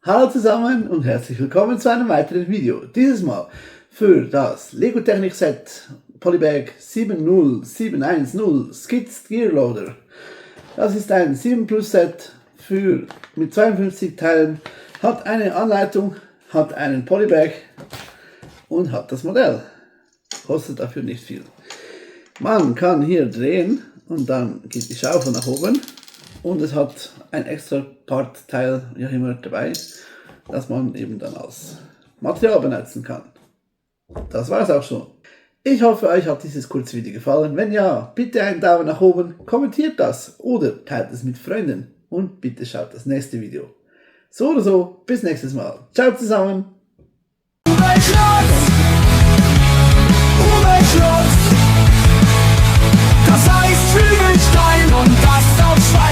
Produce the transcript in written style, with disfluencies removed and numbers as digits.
Hallo zusammen und herzlich willkommen zu einem weiteren Video. Dieses Mal für das Lego Technik Set Polybag 70710 Skids Gear Loader. Das ist ein 7 Plus Set mit 52 Teilen, hat eine Anleitung, hat einen Polybag und hat das Modell. Kostet dafür nicht viel. Man kann hier drehen und dann geht die Schaufel nach oben. Und es hat ein extra Partteil ja immer dabei, das man eben dann als Material benutzen kann. Das war es auch schon. Ich hoffe, euch hat dieses kurze Video gefallen. Wenn ja, bitte einen Daumen nach oben, kommentiert das oder teilt es mit Freunden und bitte schaut das nächste Video. So oder so, bis nächstes Mal. Ciao zusammen! Das heißt Zwiebelstein und das auf Schwein.